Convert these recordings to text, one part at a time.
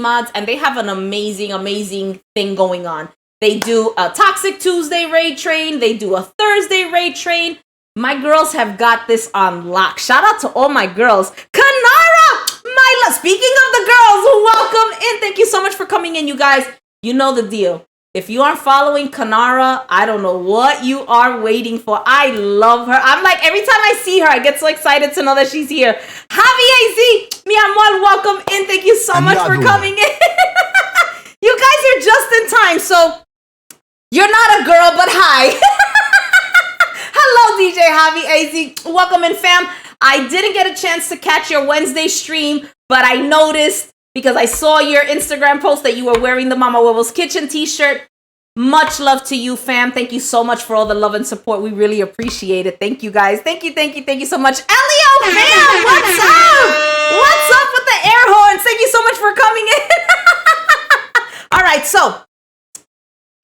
mods, and they have an amazing thing going on. They do a Toxic Tuesday raid train. They do a Thursday raid train. My girls have got this on lock. Shout out to all my girls. Kanara, my love. Speaking of the girls, welcome in. Thank you so much for coming in, you guys. You know the deal. If you aren't following Kanara, I don't know what you are waiting for. I love her. I'm like, every time I see her, I get so excited to know that she's here. Javi AZ, mi amor, welcome in. Thank you so much for coming in. You guys are just in time. So you're not a girl, but hi. Hello, DJ Javi AZ. Welcome in, fam. I didn't get a chance to catch your Wednesday stream, but I noticed because I saw your Instagram post that you were wearing the Mama Huevos Kitchen t-shirt. Much love to you, fam. Thank you so much for all the love and support. We really appreciate it. Thank you, guys. Thank you so much. Elio, fam, what's up? What's up with the air horns? Thank you so much for coming in. All right, so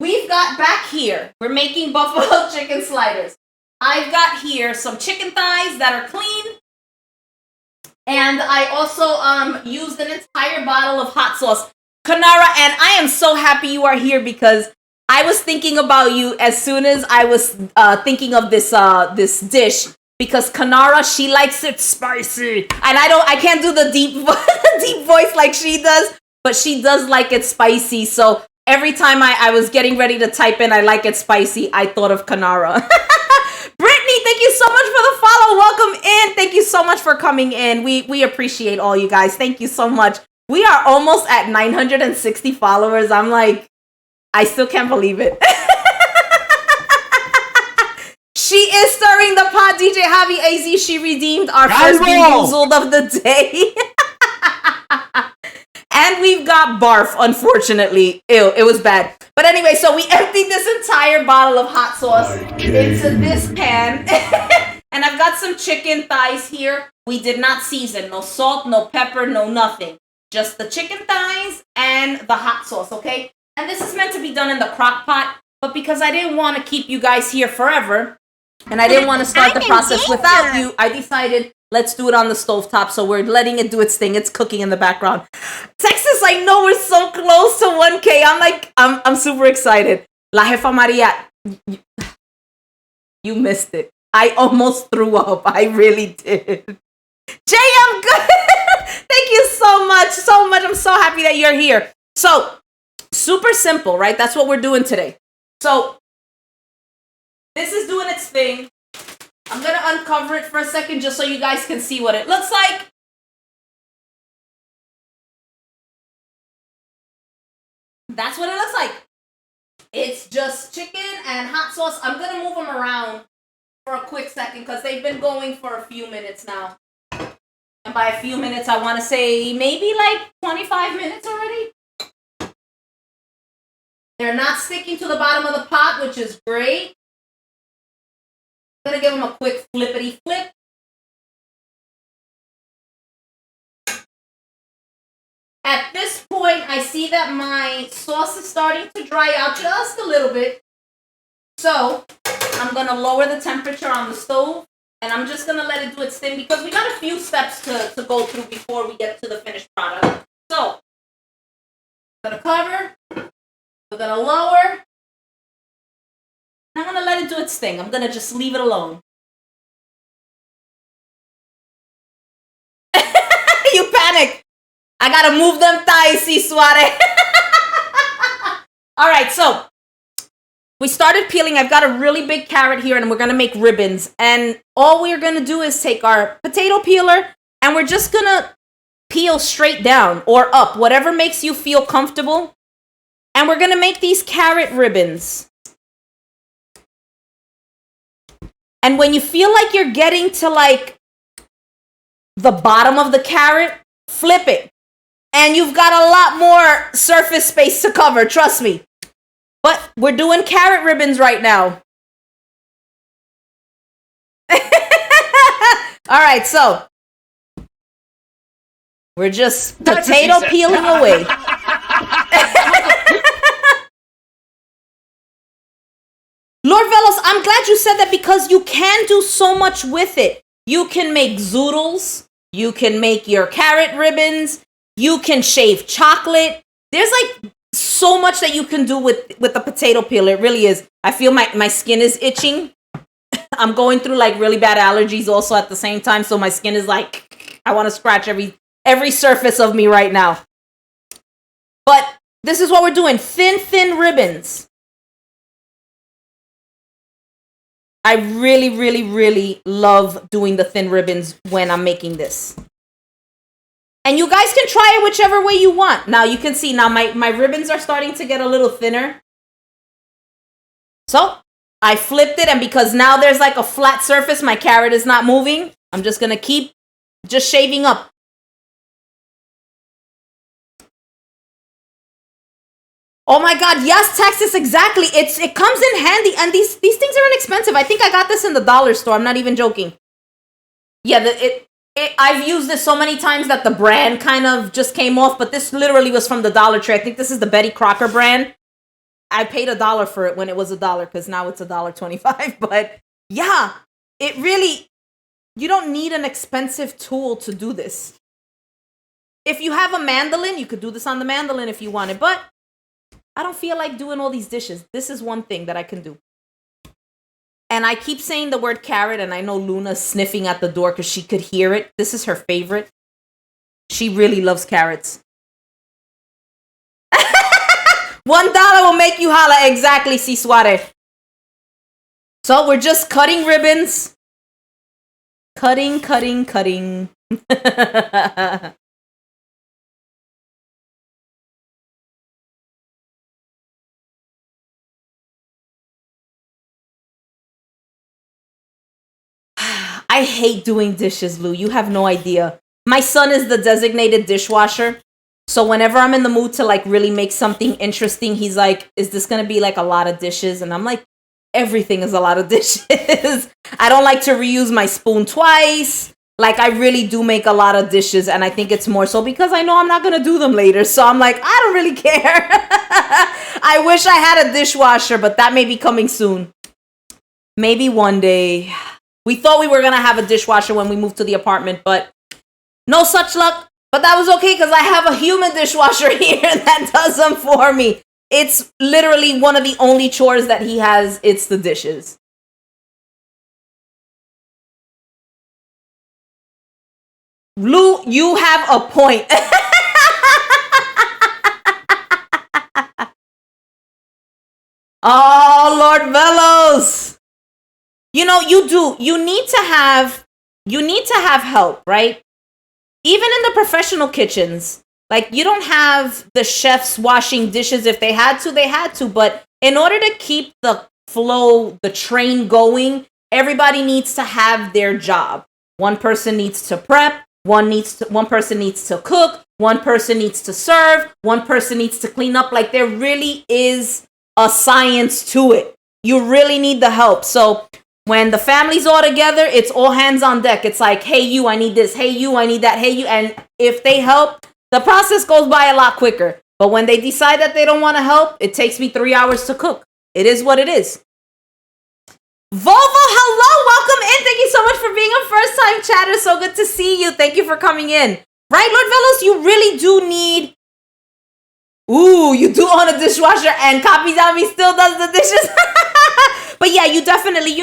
we've got back here, we're making buffalo chicken sliders. I've got here some chicken thighs that are clean. And I also used an entire bottle of hot sauce. Kanara, and I am so happy you are here because I was thinking about you as soon as I was thinking of this dish. Because Kanara, she likes it spicy. And I can't do the deep voice like she does, but she does like it spicy. So every time I was getting ready to type in, I like it spicy, I thought of Kanara. Brittany, thank you so much for the follow. Welcome in. Thank you so much for coming in. We appreciate all you guys. Thank you so much. We are almost at 960 followers. I'm like, I still can't believe it. She is stirring the pot, DJ Javi AZ. She redeemed our first bamboozled of the day. And we've got barf, unfortunately. Ew, it was bad. But anyway, so we emptied this entire bottle of hot sauce into this pan. And I've got some chicken thighs here. We did not season. No salt, no pepper, no nothing. Just the chicken thighs and the hot sauce, okay? And this is meant to be done in the crock pot. But because I didn't want to keep you guys here forever, and I didn't want to start the process without you, I decided let's do it on the stovetop. So we're letting it do its thing. It's cooking in the background. Texas, I know we're so close to 1K. I'm super excited. La Jefa Maria, you missed it. I almost threw up. I really did. Jay, I'm good. Thank you so much. So much. I'm so happy that you're here. So super simple, right? That's what we're doing today. So this is doing its thing. I'm going to uncover it for a second just so you guys can see what it looks like. That's what it looks like. It's just chicken and hot sauce. I'm going to move them around for a quick second because they've been going for a few minutes now. And by a few minutes, I want to say maybe like 25 minutes already. They're not sticking to the bottom of the pot, which is great. I'm going to give them a quick flippity flip. At this point, I see that my sauce is starting to dry out just a little bit. So I'm going to lower the temperature on the stove. And I'm just going to let it do its thing because we got a few steps to go through before we get to the finished product. So I'm going to cover. We're going to lower. I'm going to let it do its thing. I'm going to just leave it alone. You panic. I got to move them thighs, si suare. All right, so we started peeling. I've got a really big carrot here, and we're going to make ribbons. And all we're going to do is take our potato peeler, and we're just going to peel straight down or up, whatever makes you feel comfortable. And we're going to make these carrot ribbons. And when you feel like you're getting to like the bottom of the carrot, flip it. And you've got a lot more surface space to cover, trust me. But we're doing carrot ribbons right now. All right, so we're just potato peeling away. Lord Velos, I'm glad you said that because you can do so much with it. You can make zoodles. You can make your carrot ribbons. You can shave chocolate. There's like so much that you can do with the potato peel. It really is. I feel my skin is itching. I'm going through like really bad allergies also at the same time. So my skin is like, I want to scratch every surface of me right now. But this is what we're doing. Thin ribbons. I really, really, really love doing the thin ribbons when I'm making this. And you guys can try it whichever way you want. Now you can see now my ribbons are starting to get a little thinner. So I flipped it, and because now there's like a flat surface, my carrot is not moving. I'm just going to keep just shaving up. Oh my God, yes, Texas, exactly. It comes in handy, and these things are inexpensive. I think I got this in the dollar store. I'm not even joking. Yeah, I've used this so many times that the brand kind of just came off, but this literally was from the Dollar Tree. I think this is the Betty Crocker brand. I paid $1 for it when it was $1 because now it's $1.25. But yeah, it really, you don't need an expensive tool to do this. If you have a mandolin, you could do this on the mandolin if you wanted, but I don't feel like doing all these dishes. This is one thing that I can do. And I keep saying the word carrot, and I know Luna's sniffing at the door because she could hear it. This is her favorite. She really loves carrots. $1 will make you holla. Exactly, si suare. So we're just cutting ribbons. Cutting. I hate doing dishes, Lou. You have no idea. My son is the designated dishwasher. So whenever I'm in the mood to like really make something interesting, he's like, is this going to be like a lot of dishes? And I'm like, everything is a lot of dishes. I don't like to reuse my spoon twice. Like I really do make a lot of dishes. And I think it's more so because I know I'm not going to do them later. So I'm like, I don't really care. I wish I had a dishwasher, but that may be coming soon. Maybe one day. We thought we were going to have a dishwasher when we moved to the apartment, but no such luck. But that was okay because I have a human dishwasher here that does them for me. It's literally one of the only chores that he has. It's the dishes. Lou, you have a point. Oh, Lord Velos. You know, you need to have help, right? Even in the professional kitchens, like you don't have the chefs washing dishes. If they had to, but in order to keep the flow, the train going, everybody needs to have their job. One person needs to prep, one person needs to cook, one person needs to serve, one person needs to clean up. Like there really is a science to it. You really need the help. So when the family's all together, it's all hands on deck. It's like, hey, you, I need this. Hey, you, I need that. Hey, you. And if they help, the process goes by a lot quicker. But when they decide that they don't want to help, it takes me 3 hours to cook. It is what it is. Volvo, hello. Welcome in. Thank you so much for being a first-time chatter. So good to see you. Thank you for coming in. Right, Lord Velos, you really do need... Ooh, you do own a dishwasher and Copy Zombie still does the dishes. But yeah, you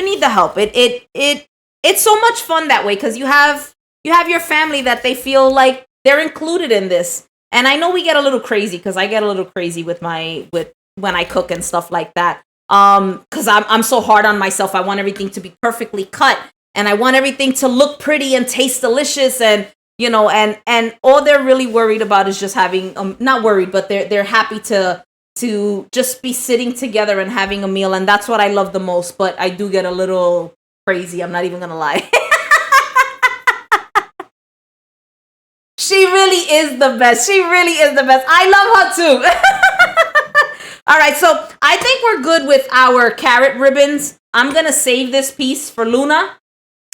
need the help. It's so much fun that way because you have your family that they feel like they're included in this. And I know we get a little crazy because I get a little crazy with when I cook and stuff like that. Because I'm so hard on myself. I want everything to be perfectly cut and I want everything to look pretty and taste delicious, and you know, and all they're really worried about is just having not worried, but they're happy to just be sitting together and having a meal. And that's what I love the most. But I do get a little crazy. I'm not even going to lie. She really is the best. I love her too. All right. So I think we're good with our carrot ribbons. I'm going to save this piece for Luna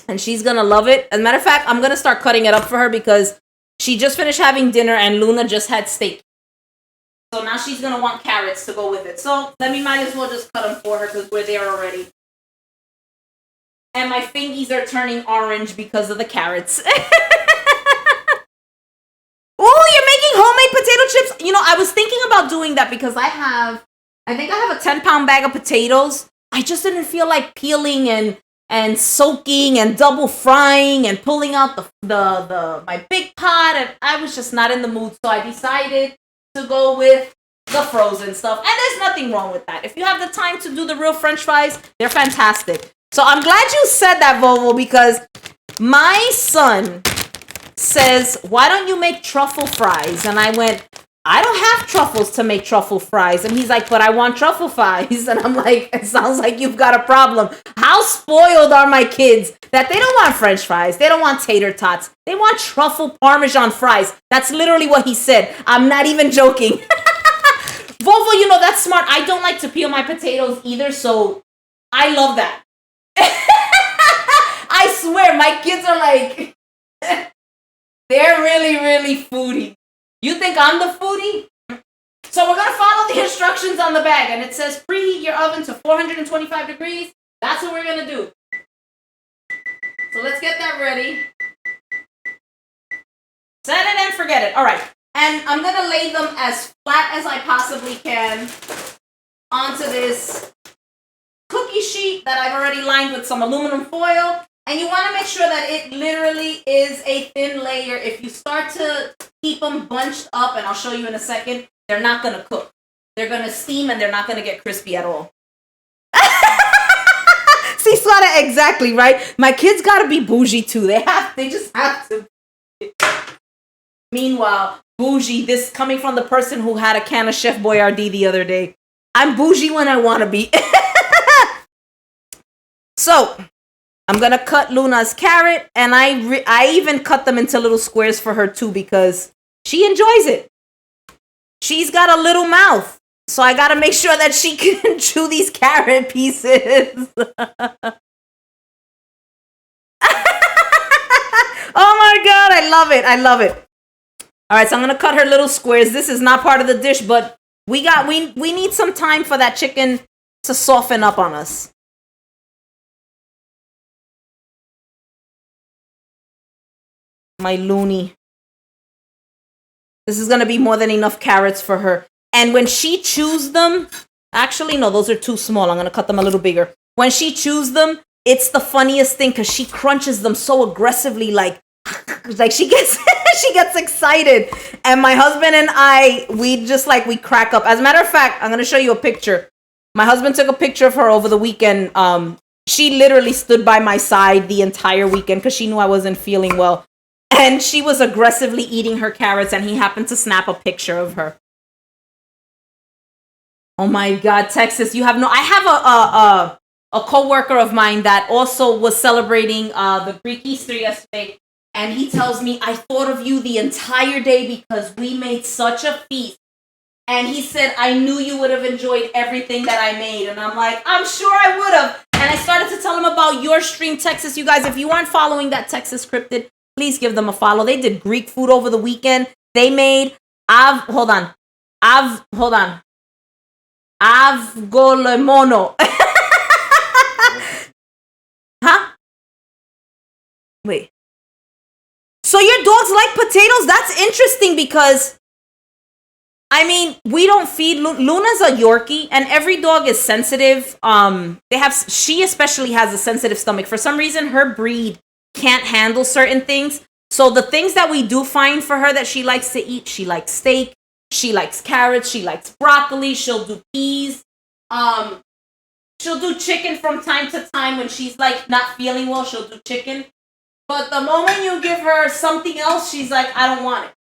and she's going to love it. As a matter of fact, I'm going to start cutting it up for her because she just finished having dinner and Luna just had steak. So now she's going to want carrots to go with it. So might as well just cut them for her because we're there already. And my fingies are turning orange because of the carrots. Ooh, you're making homemade potato chips? You know, I was thinking about doing that because I think I have a 10-pound bag of potatoes. I just didn't feel like peeling and soaking and double frying and pulling out my big pot, and I was just not in the mood. So I decided to go with the frozen stuff. And there's nothing wrong with that. If you have the time to do the real French fries, they're fantastic. So I'm glad you said that, Volvo, because my son says, why don't you make truffle fries? And I went, I don't have truffles to make truffle fries. And he's like, but I want truffle fries. And I'm like, it sounds like you've got a problem. How spoiled are my kids that they don't want French fries? They don't want tater tots. They want truffle Parmesan fries. That's literally what he said. I'm not even joking. Volvo, you know, that's smart. I don't like to peel my potatoes either, so I love that. I swear, my kids are like, they're really, really foodie. You think I'm the foodie? So we're going to follow the instructions on the bag, and it says preheat your oven to 425 degrees. That's what we're going to do. So let's get that ready. Set it and forget it. All right. And I'm going to lay them as flat as I possibly can onto this cookie sheet that I've already lined with some aluminum foil. And you want to make sure that it literally is a thin layer. If you start to keep them bunched up, and I'll show you in a second, they're not going to cook. They're going to steam and they're not going to get crispy at all. See, Swada, exactly, right? My kids got to be bougie too. They just have to. Meanwhile, bougie, this coming from the person who had a can of Chef Boyardee the other day. I'm bougie when I want to be. So, I'm going to cut Luna's carrot, and I even cut them into little squares for her too because she enjoys it. She's got a little mouth, so I got to make sure that she can chew these carrot pieces. Oh my God, I love it. I love it. All right, so I'm going to cut her little squares. This is not part of the dish, but we need some time for that chicken to soften up on us. My loony. This is going to be more than enough carrots for her. And when she chews them, actually, no, those are too small. I'm going to cut them a little bigger. When she chews them, it's the funniest thing because she crunches them so aggressively, like she gets she gets excited. And my husband and I, we crack up. As a matter of fact, I'm going to show you a picture. My husband took a picture of her over the weekend. She literally stood by my side the entire weekend because she knew I wasn't feeling well. And she was aggressively eating her carrots, and he happened to snap a picture of her. Oh my God, Texas, you have no... I have a coworker of mine that also was celebrating the Greek Easter yesterday, and he tells me, I thought of you the entire day because we made such a feast. And he said, I knew you would have enjoyed everything that I made. And I'm like, I'm sure I would have. And I started to tell him about your stream, Texas. You guys, if you aren't following that Texas Scripted, please give them a follow. They did Greek food over the weekend. They made avgolemono. Huh? Wait. So your dogs like potatoes? That's interesting because, I mean, we don't feed Luna's a Yorkie, and every dog is sensitive. She especially has a sensitive stomach. For some reason, her breed can't handle certain things. So the things that we do find for her that she likes to eat, she likes steak, she likes carrots, she likes broccoli, she'll do peas. She'll do chicken from time to time when she's like not feeling well, she'll do chicken. But the moment you give her something else, she's like, I don't want it.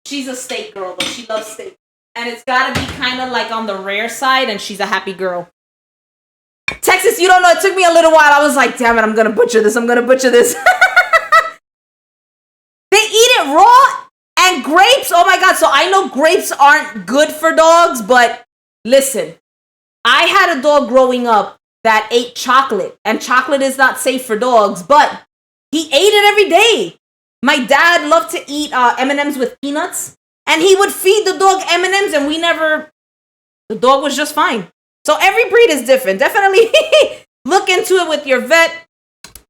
She's a steak girl, but she loves steak. And it's gotta be kind of like on the rare side, and she's a happy girl. Texas, you don't know, it took me a little while. I was like, damn it, I'm gonna butcher this. They eat it raw, and grapes, oh my God. So I know grapes aren't good for dogs, but listen, I had a dog growing up that ate chocolate, and chocolate is not safe for dogs, but he ate it every day. My dad loved to eat M&Ms with peanuts, and he would feed the dog M&Ms, and the dog was just fine. So every breed is different. Definitely look into it with your vet.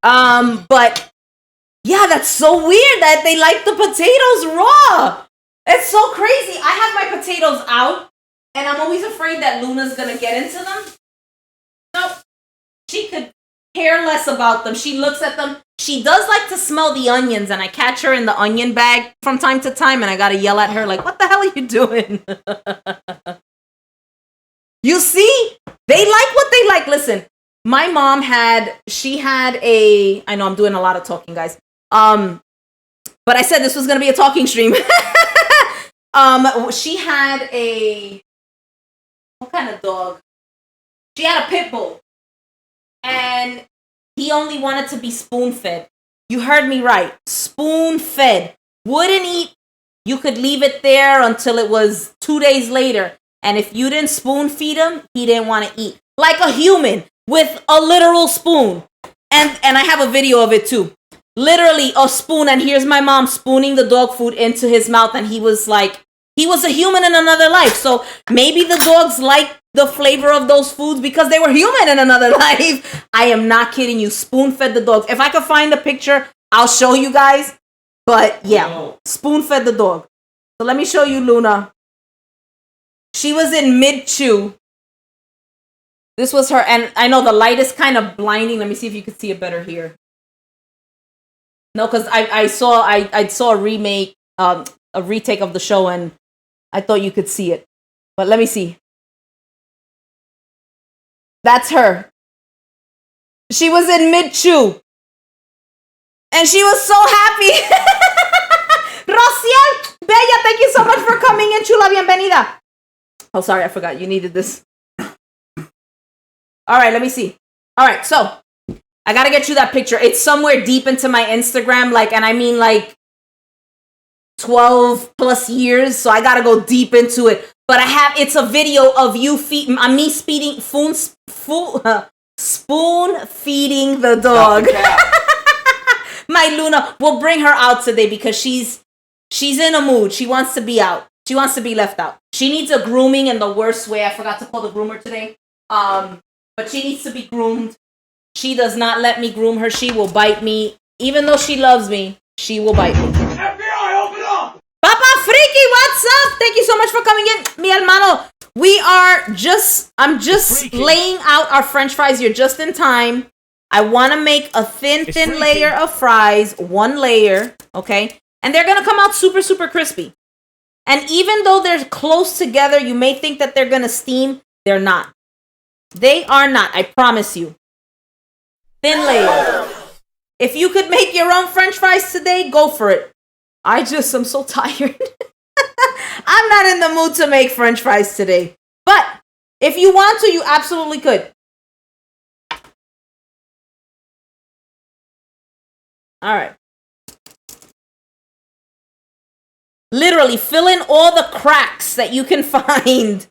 But yeah, that's so weird that they like the potatoes raw. It's so crazy. I have my potatoes out, and I'm always afraid that Luna's gonna get into them. Nope. She could care less about them. She looks at them. She does like to smell the onions, and I catch her in the onion bag from time to time, and I gotta yell at her like, what the hell are you doing? You see? They like what they like. Listen, my mom I know I'm doing a lot of talking, guys. But I said this was gonna be a talking stream. She had what kind of dog? She had a pit bull. And he only wanted to be spoon-fed. You heard me right. Spoon-fed. Wouldn't eat. You could leave it there until it was 2 days later. And if you didn't spoon-feed him, he didn't want to eat. Like a human with a literal spoon. And I have a video of it too. Literally a spoon. And here's my mom spooning the dog food into his mouth. And he was a human in another life. So maybe the dogs like the flavor of those foods because they were human in another life. I am not kidding you. Spoon-fed the dogs. If I could find the picture, I'll show you guys. But yeah, spoon-fed the dog. So let me show you Luna. She was in mid-chew. This was her. And I know the light is kind of blinding. Let me see if you can see it better here. No, because I saw a remake, a retake of the show, and I thought you could see it. But let me see. That's her. She was in mid-chew. And she was so happy. Rociel, Bella, thank you so much for coming in. Chula, bienvenida. Oh, sorry, I forgot. You needed this. All right, let me see. All right, so I got to get you that picture. It's somewhere deep into my Instagram, and I mean 12 plus years. So I got to go deep into it. But it's a video of me spoon feeding the dog. My Luna, we'll bring her out today because she's in a mood. She wants to be out. She wants to be left out. She needs a grooming in the worst way. I forgot to call the groomer today. But she needs to be groomed. She does not let me groom her. She will bite me. Even though she loves me, she will bite me. FBI, open up! Papa Freaky, what's up? Thank you so much for coming in, mi hermano. I'm just laying out our French fries. You're just in time. I want to make a thin layer of fries, one layer, okay? And they're going to come out super, super crispy. And even though they're close together, you may think that they're going to steam. They're not. They are not, I promise you. Thin layer. If you could make your own French fries today, go for it. I'm so tired. I'm not in the mood to make French fries today. But if you want to, you absolutely could. All right. Literally, fill in all the cracks that you can find.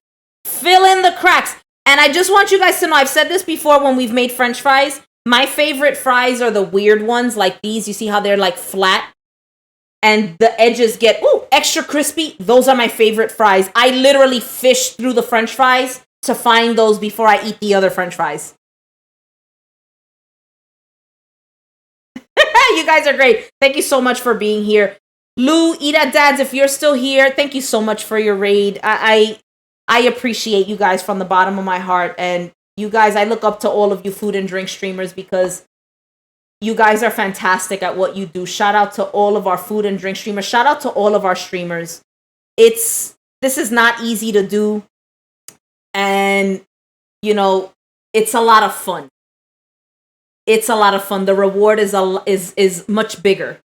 Fill in the cracks. And I just want you guys to know, I've said this before when we've made French fries. My favorite fries are the weird ones like these. You see how they're flat? And the edges get, extra crispy. Those are my favorite fries. I literally fish through the French fries to find those before I eat the other French fries. You guys are great. Thank you so much for being here. Lou, Ida Dads, if you're still here, thank you so much for your raid. I appreciate you guys from the bottom of my heart. And you guys, I look up to all of you food and drink streamers because you guys are fantastic at what you do. Shout out to all of our food and drink streamers. Shout out to all of our streamers. This is not easy to do. And, it's a lot of fun. It's a lot of fun. The reward is much bigger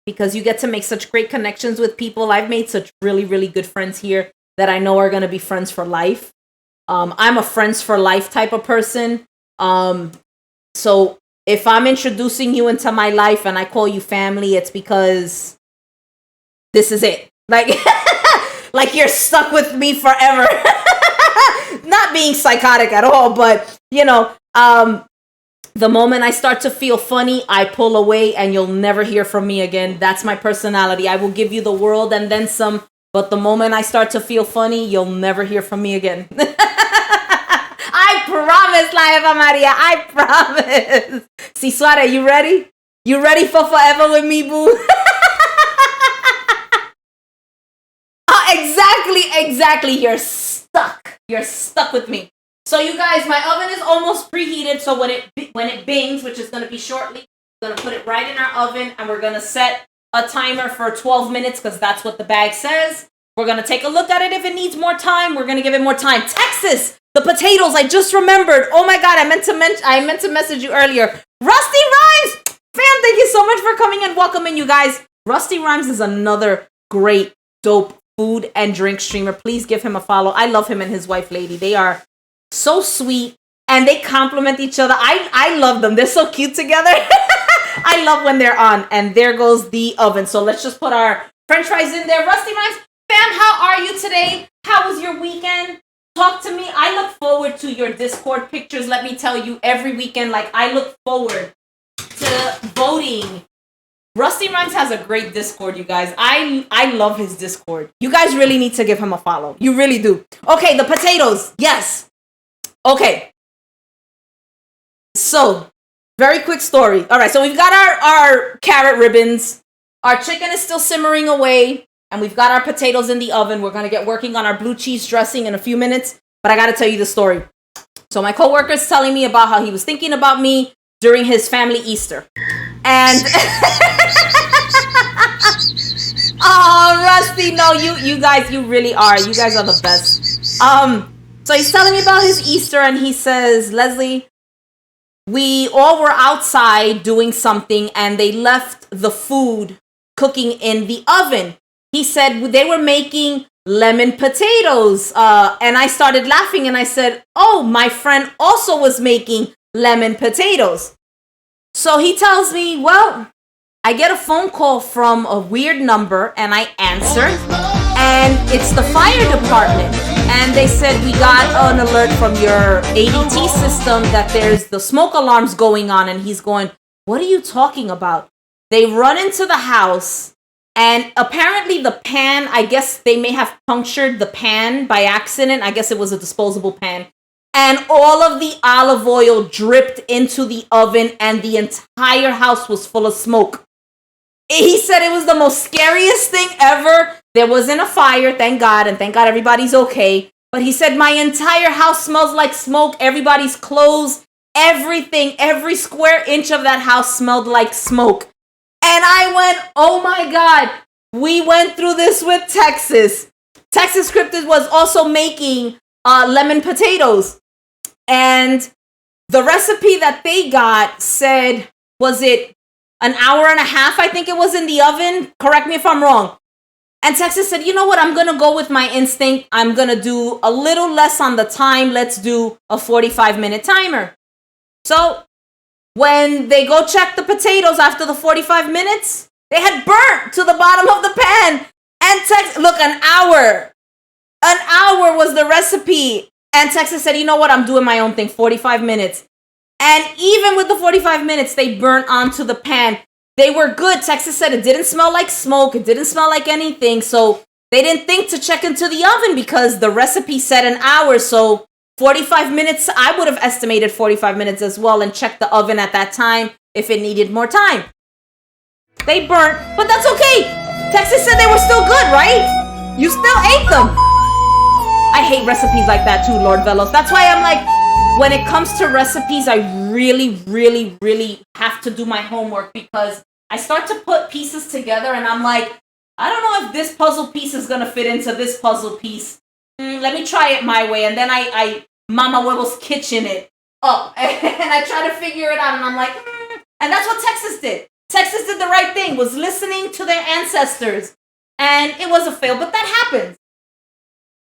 because you get to make such great connections with people. I've made such really, really good friends here that I know are going to be friends for life. I'm a friends for life type of person. So if I'm introducing you into my life and I call you family, it's because this is it. Like you're stuck with me forever. Not being psychotic at all, but the moment I start to feel funny, I pull away and you'll never hear from me again. That's my personality. I will give you the world and then some, but the moment I start to feel funny, you'll never hear from me again. I promise, La Eva Maria. I promise. Si Suare, you ready? You ready for forever with me, boo? Exactly. You're stuck. You're stuck with me. So you guys, my oven is almost preheated. So when it bings, which is going to be shortly, we're going to put it right in our oven, and we're going to set a timer for 12 minutes because that's what the bag says. We're going to take a look at it. If it needs more time, we're going to give it more time. Texas, the potatoes, I just remembered. Oh my God, I meant to message you earlier. Rusty Rhymes, fam, thank you so much for coming and welcoming you guys. Rusty Rhymes is another great, dope food and drink streamer. Please give him a follow. I love him and his wife, Lady. They are so sweet and they complement each other. I love them. They're so cute together. I love when they're on. And there goes the oven. So let's just put our French fries in there. Rusty Rhymes, fam, how are you today? How was your weekend? Talk to me. I look forward to your Discord pictures. Let me tell you, every weekend, like, I look forward to voting. Rusty Rhymes has a great Discord, you guys. I love his Discord. You guys really need to give him a follow. You really do. Okay, the potatoes. Yes. Okay. So, very quick story. All right, so we've got our carrot ribbons. Our chicken is still simmering away. And we've got our potatoes in the oven. We're going to get working on our blue cheese dressing in a few minutes. But I got to tell you the story. So my coworker's telling me about how he was thinking about me during his family Easter. And... oh, Rusty, no, you guys, you really are. You guys are the best. So he's telling me about his Easter, and he says, Leslie, we all were outside doing something, and they left the food cooking in the oven. He said they were making lemon potatoes. And I started laughing and I said, oh, my friend also was making lemon potatoes. So he tells me, well, I get a phone call from a weird number and I answer. And it's the fire department. And they said, we got an alert from your ADT system that there's the smoke alarms going on. And he's going, what are you talking about? They run into the house. And apparently the pan, I guess they may have punctured the pan by accident. I guess it was a disposable pan. And all of the olive oil dripped into the oven and the entire house was full of smoke. He said it was the most scariest thing ever. There wasn't a fire, thank God. And thank God everybody's okay. But he said my entire house smells like smoke. Everybody's clothes, everything, every square inch of that house smelled like smoke. And I went, oh my God, we went through this with Texas. Texas Cryptid was also making lemon potatoes. And the recipe that they got said, was it an hour and a half? I think it was in the oven. Correct me if I'm wrong. And Texas said, you know what? I'm going to go with my instinct. I'm going to do a little less on the time. Let's do a 45-minute timer. So when they go check the potatoes after the 45 minutes, they had burnt to the bottom of the pan. And look, an hour was the recipe. And Texas said, you know what? I'm doing my own thing, 45 minutes. And even with the 45 minutes, they burnt onto the pan. They were good. Texas said it didn't smell like smoke. It didn't smell like anything. So they didn't think to check into the oven because the recipe said an hour. So 45 minutes, I would have estimated 45 minutes as well and checked the oven at that time if it needed more time. They burnt, but that's okay. Texas said they were still good, right? You still ate them. I hate recipes like that too, Lord Velos. That's why I'm like, when it comes to recipes, I really, really, really have to do my homework because I start to put pieces together and I'm like, I don't know if this puzzle piece is going to fit into this puzzle piece. Let me try it my way. And then I Mama Huevos kitchen it up. And I try to figure it out. And I'm like, And that's what Texas did. Texas did the right thing, was listening to their ancestors. And it was a fail. But that happens.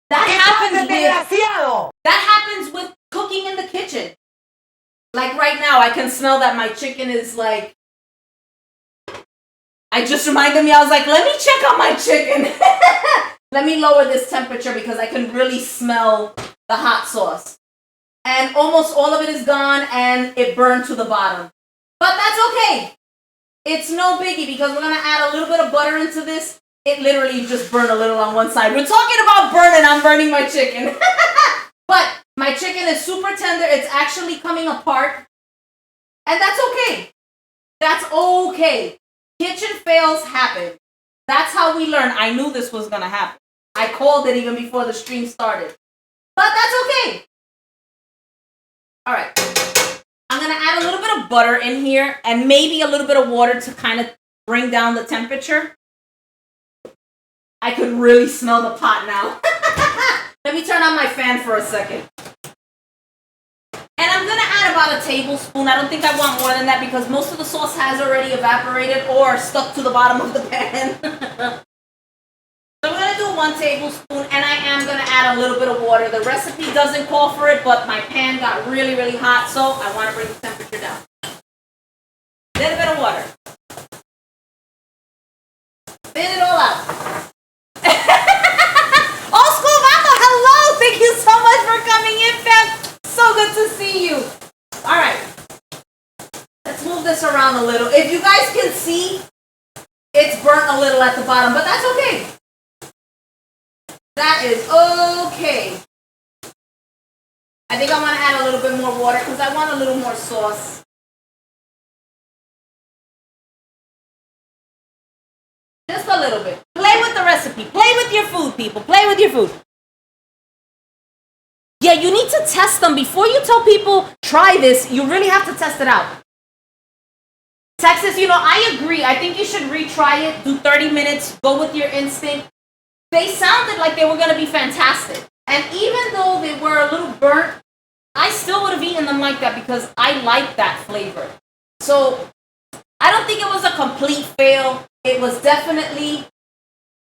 That happens with cooking in the kitchen. Like right now, I can smell that my chicken is like... I just reminded me, I was like, let me check on my chicken. Let me lower this temperature because I can really smell the hot sauce. And almost all of it is gone and it burned to the bottom. But that's okay. It's no biggie because we're going to add a little bit of butter into this. It literally just burned a little on one side. We're talking about burning. I'm burning my chicken. But my chicken is super tender. It's actually coming apart. And that's okay. That's okay. Kitchen fails happen. That's how we learn. I knew this was going to happen. I called it even before the stream started. But that's okay. All right. I'm going to add a little bit of butter in here and maybe a little bit of water to kind of bring down the temperature. I could really smell the pot now. Let me turn on my fan for a second. And I'm going to add about a tablespoon. I don't think I want more than that because most of the sauce has already evaporated or stuck to the bottom of the pan. So I'm going to do 1 tablespoon, and I am going to add a little bit of water. The recipe doesn't call for it, but my pan got really, really hot, so I want to bring the temperature down. A little bit of water. Spin it all out. Old School Vato, hello! Thank you so much for coming in, fam. So good to see you. All right. Let's move this around a little. If you guys can see, it's burnt a little at the bottom, but that's okay. That is okay. I think I want to add a little bit more water because I want a little more sauce. Just a little bit. Play with the recipe. Play with your food, people. Play with your food. Yeah, you need to test them. Before you tell people, try this, you really have to test it out. Texas, I agree. I think you should retry it. Do 30 minutes. Go with your instinct. They sounded like they were going to be fantastic. And even though they were a little burnt, I still would have eaten them like that because I like that flavor. So I don't think it was a complete fail. It was definitely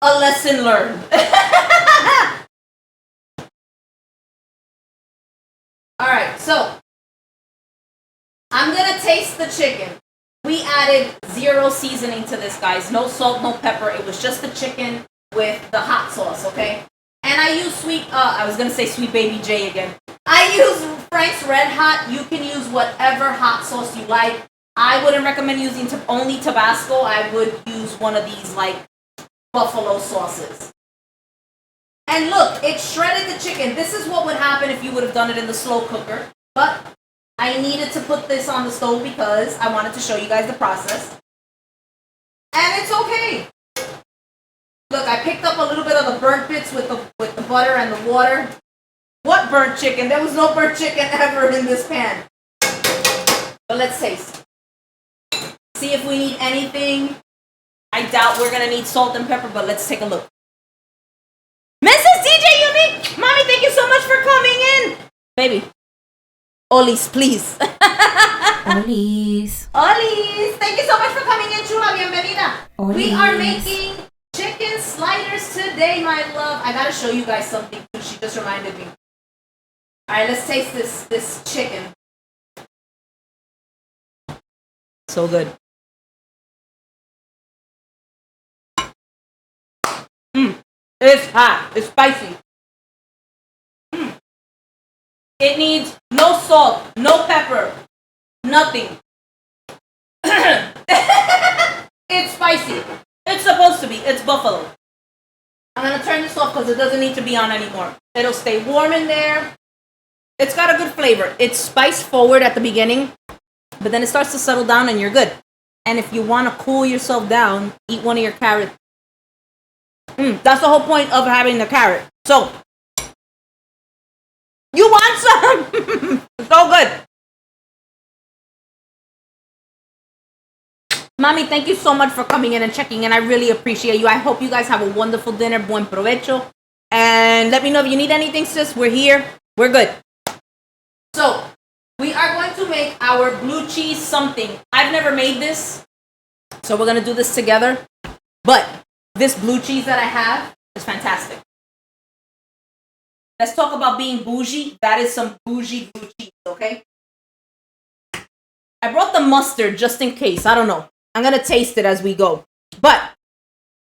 a lesson learned. All right, so I'm going to taste the chicken. We added 0 seasoning to this, guys. No salt, no pepper. It was just the chicken with the hot sauce, okay? And I use I was going to say Sweet Baby J again. I use Frank's Red Hot. You can use whatever hot sauce you like. I wouldn't recommend using only Tabasco. I would use one of these, like, buffalo sauces. And look, it shredded the chicken. This is what would happen if you would have done it in the slow cooker. But I needed to put this on the stove because I wanted to show you guys the process. And it's okay. Look, I picked up a little bit of the burnt bits with the butter and the water. What burnt chicken? There was no burnt chicken ever in this pan. But let's taste. See if we need anything. I doubt we're going to need salt and pepper, but let's take a look. Mrs. DJ Unique! Mommy, thank you so much for coming in. Baby. Olis, please. Olis. Olis. Thank you so much for coming in, Chula. Bienvenida. Olis. We are making chicken sliders today, my love. I got to show you guys something. She just reminded me. All right, let's taste this chicken. So good. It's hot. It's spicy. It needs no salt, no pepper, nothing. It's spicy. It's supposed to be. It's buffalo. I'm going to turn this off because it doesn't need to be on anymore. It'll stay warm in there. It's got a good flavor. It's spice forward at the beginning, but then it starts to settle down and you're good. And if you want to cool yourself down, eat one of your carrots. That's the whole point of having the carrot. So, you want some? So good. Mommy, thank you so much for coming in and checking in. I really appreciate you. I hope you guys have a wonderful dinner. Buen provecho. And let me know if you need anything, sis. We're here. We're good. So, we are going to make our blue cheese something. I've never made this, so we're going to do this together. But this blue cheese that I have is fantastic. Let's talk about being bougie. That is some bougie blue cheese, okay? I brought the mustard just in case. I don't know. I'm going to taste it as we go. But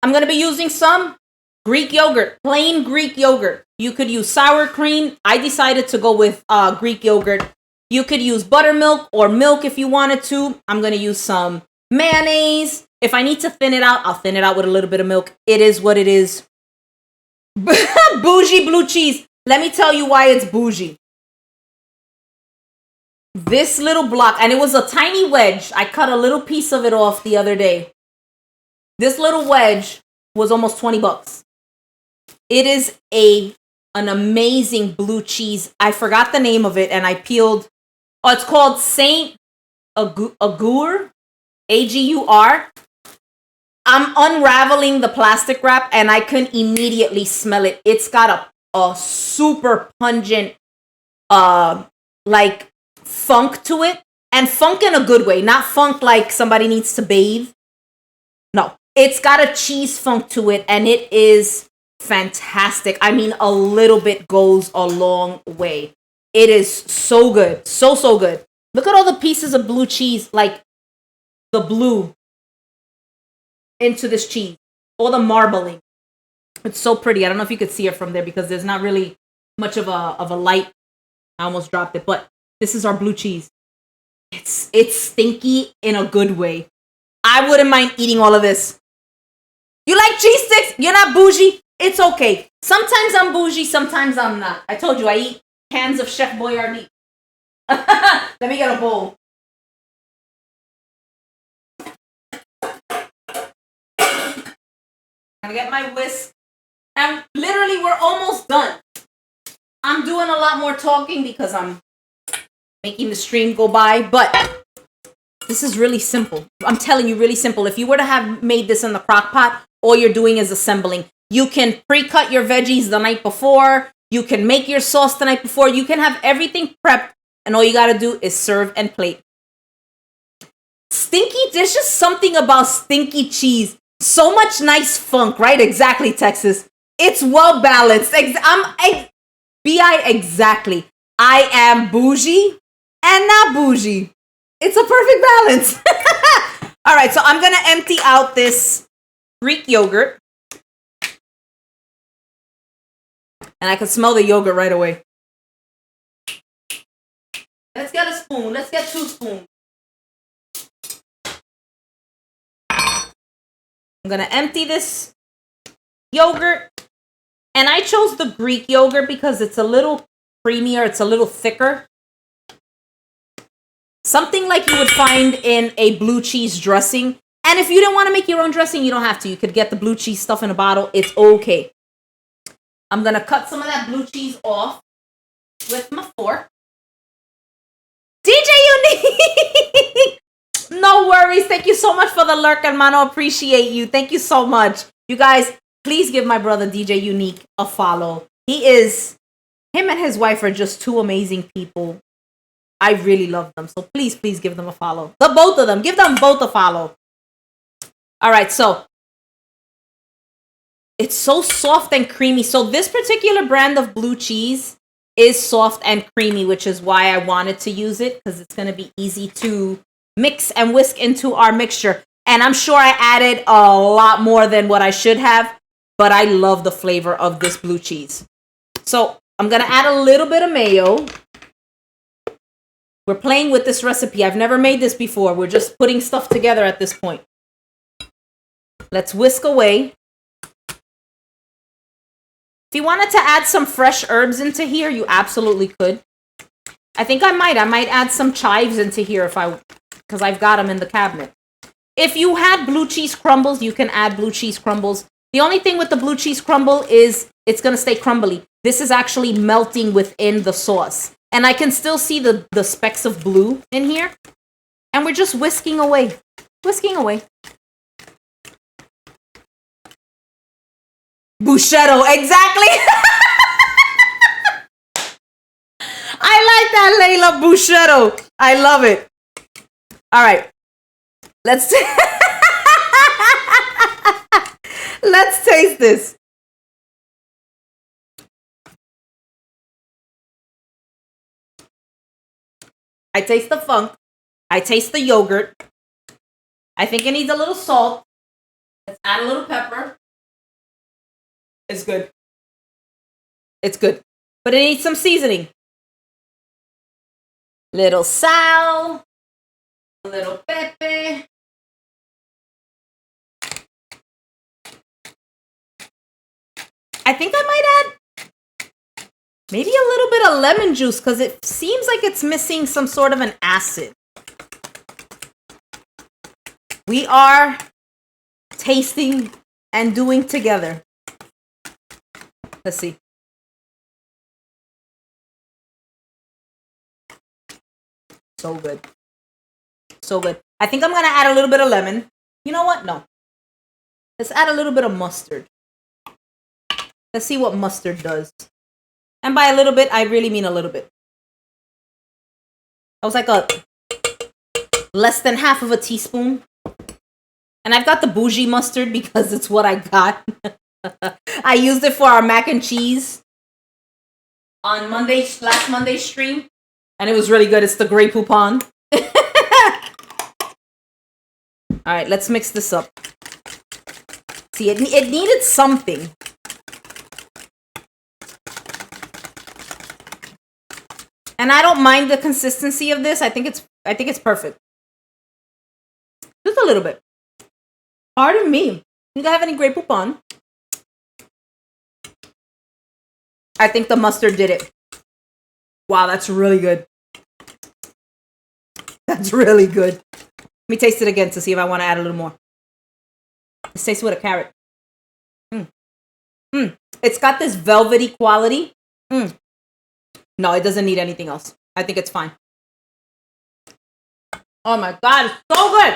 I'm going to be using some Greek yogurt, plain Greek yogurt. You could use sour cream. I decided to go with Greek yogurt. You could use buttermilk or milk if you wanted to. I'm going to use some mayonnaise. If I need to thin it out, I'll thin it out with a little bit of milk. It is what it is. Bougie blue cheese. Let me tell you why it's bougie. This little block, and it was a tiny wedge. I cut a little piece of it off the other day. This little wedge was almost $20. It is an amazing blue cheese. I forgot the name of it, and I peeled. Oh, it's called Saint Agur, Agur. I'm unraveling the plastic wrap, and I can immediately smell it. It's got a super pungent, like funk to it, and funk in a good way, not funk like somebody needs to bathe. No, it's got a cheese funk to it, and it is fantastic. I mean, a little bit goes a long way. It is so good. So good. Look at all the pieces of blue cheese, like the blue into this cheese. All the marbling. It's so pretty. I don't know if you could see it from there because there's not really much of a light. I almost dropped it, but this is our blue cheese. It's stinky in a good way. I wouldn't mind eating all of this. You like cheese sticks? You're not bougie? It's okay. Sometimes I'm bougie, sometimes I'm not. I told you I eat cans of Chef Boyardee. Let me get a bowl. I'm gonna get my whisk. And literally, we're almost done. I'm doing a lot more talking because I'm making the stream go by, but this is really simple. I'm telling you, really simple. If you were to have made this in the crock pot, all you're doing is assembling. You can pre-cut your veggies the night before. You can make your sauce the night before. You can have everything prepped, and all you got to do is serve and plate. Stinky, there's just something about stinky cheese. So much nice funk, right? Exactly, Texas. It's well balanced. Exactly. I am bougie and not bougie. It's a perfect balance. All right, so I'm going to empty out this Greek yogurt. And I can smell the yogurt right away. Let's get a spoon. Let's get 2 spoons. I'm going to empty this yogurt. And I chose the Greek yogurt because it's a little creamier. It's a little thicker. Something like you would find in a blue cheese dressing. And if you didn't want to make your own dressing, you don't have to. You could get the blue cheese stuff in a bottle. It's okay. I'm going to cut some of that blue cheese off with my fork. DJ Unique! No worries. Thank you so much for the lurk, hermano. Appreciate you. Thank you so much. You guys, please give my brother DJ Unique a follow. Him and his wife are just 2 amazing people. I really love them. So please give them a follow. The both of them. Give them both a follow. All right, so it's so soft and creamy. So this particular brand of blue cheese is soft and creamy, which is why I wanted to use it, because it's going to be easy to mix and whisk into our mixture. And I'm sure I added a lot more than what I should have, but I love the flavor of this blue cheese. So I'm going to add a little bit of mayo. We're playing with this recipe. I've never made this before. We're just putting stuff together at this point. Let's whisk away. If you wanted to add some fresh herbs into here, you absolutely could. I think I might add some chives into here because I've got them in the cabinet. If you had blue cheese crumbles, you can add blue cheese crumbles. The only thing with the blue cheese crumble is it's going to stay crumbly. This is actually melting within the sauce. And I can still see the specks of blue in here. And we're just whisking away. Whisking away. Bruschetto, exactly. I like that, Layla. Bruschetto. I love it. All right. Let's taste this. I taste the funk. I taste the yogurt. I think it needs a little salt. Let's add a little pepper. It's good. It's good. But it needs some seasoning. Little sal. A little pepe. I think I might add maybe a little bit of lemon juice because it seems like it's missing some sort of an acid. We are tasting and doing together. Let's see. So good. So good. I think I'm going to add a little bit of lemon. You know what? No. Let's add a little bit of mustard. Let's see what mustard does. And by a little bit, I really mean a little bit. That was like a less than half of a teaspoon. And I've got the bougie mustard because it's what I got. I used it for our mac and cheese on last Monday's stream. And it was really good. It's the Grey Poupon. All right, let's mix this up. See, it needed something. And I don't mind the consistency of this. I think it's perfect. Just a little bit. Pardon me. You guys have any Grey Poupon? I think the mustard did it. Wow, that's really good. That's really good. Let me taste it again to see if I want to add a little more. Let's taste it with a carrot. It's got this velvety quality. No, it doesn't need anything else. I think it's fine. Oh my God, it's so good.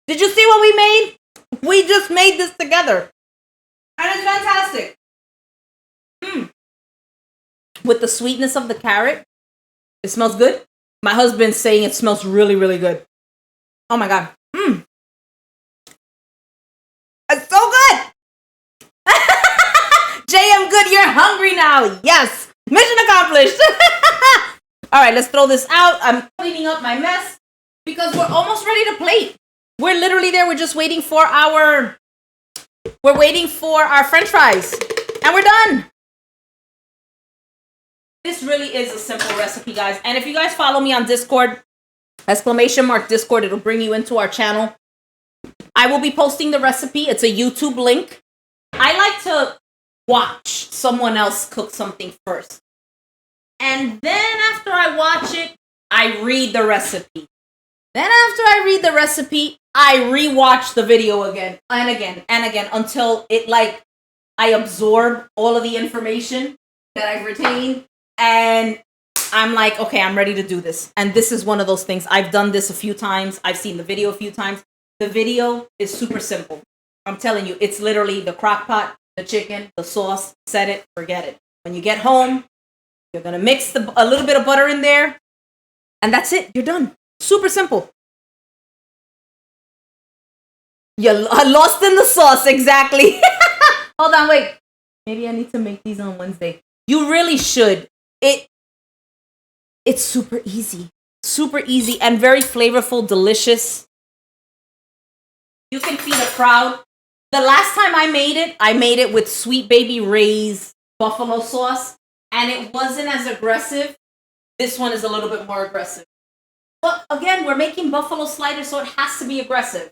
Did you see what we made? We just made this together. And it's fantastic. With the sweetness of the carrot. It smells good. My husband's saying it smells really, really good. Oh my God. It's so good. JM Good, you're hungry now. Yes. Mission accomplished. All right, let's throw this out. I'm cleaning up my mess because we're almost ready to plate. We're literally there. We're just waiting for our French fries. And we're done. This really is a simple recipe, guys. And if you guys follow me on Discord, !Discord, it'll bring you into our channel. I will be posting the recipe. It's a YouTube link. I like to watch someone else cook something first. And then after I watch it, I read the recipe. Then after I read the recipe, I rewatch the video again and again and again until I absorb all of the information that I've retained. And I'm like, okay, I'm ready to do this. And this is one of those things. I've done this a few times. I've seen the video a few times. The video is super simple. I'm telling you, it's literally the crock pot, the chicken, the sauce, set it, forget it. When you get home, you're going to mix a little bit of butter in there. And that's it. You're done. Super simple. You're lost in the sauce. Exactly. Hold on, wait. Maybe I need to make these on Wednesday. You really should. It's super easy. Super easy and very flavorful, delicious. You can feed a crowd. The last time I made it with Sweet Baby Ray's buffalo sauce, and it wasn't as aggressive. This one is a little bit more aggressive. But again, we're making buffalo sliders, so it has to be aggressive.